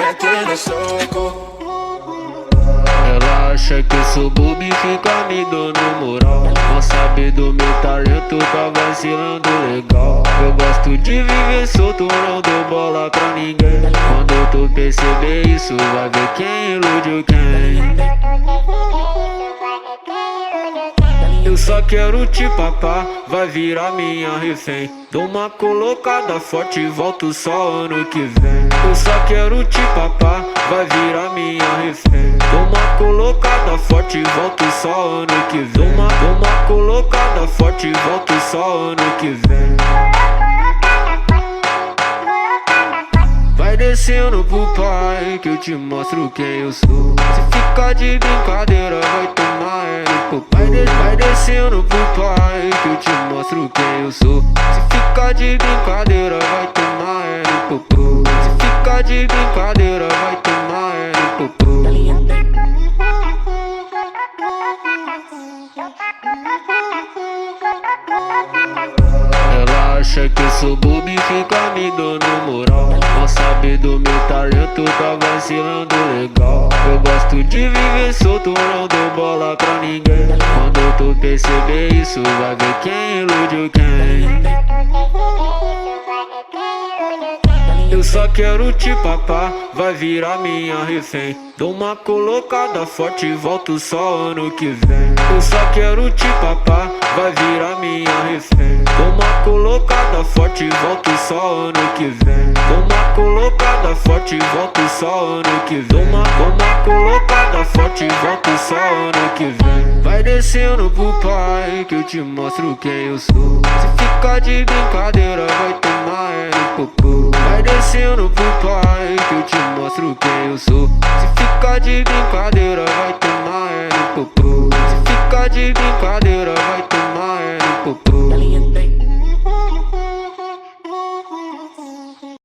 aquele soco. Ela acha que eu sou bobo e fica me dando moral. Não sabe do meu talento, tá vacilando legal. Eu gosto de viver solto, não dou bola pra ninguém. Quando tu perceber isso, vai ver quem iludiu quem. Eu só quero te papar, vai virar minha refém. Dou uma colocada forte e volto só ano que vem. Eu só quero te papar, vai virar minha refém. Dou uma colocada forte e volto só ano que vem. Dou uma colocada forte e volto só ano que vem. Vai descendo pro pai que eu te mostro quem eu sou. Se ficar de brincadeira vai tomar no pai. Vai descendo pro pai que eu te mostro quem eu sou. Se ficar de brincadeira vai tomar no popô. Se ficar de brincadeira vai tomar no popô. Ela acha que eu sou bobo e fica me dando moral. Não sabe do meu talento, tá vacilando legal. Eu gosto de viver solto, não dou bola pra ninguém. Quando tu perceber isso, vai ver quem iludiu quem. Eu só quero te papar, vai virar minha refém. Dou uma colocada forte e volto só ano que vem. Eu só quero te papar, vai virar minha refém. Dou uma colocada forte e volto só ano que vem. Dou uma colocada forte e volto só ano que vem. Dou uma colocada forte e volto só ano que vem. Vai descendo pro pai que eu te mostro quem eu sou. Se ficar de brincadeira vai tomar no popô. Vai descendo pro pai que eu te mostro quem eu sou. Se ficar de brincadeira vai tomar no popô. Se ficar de brincadeira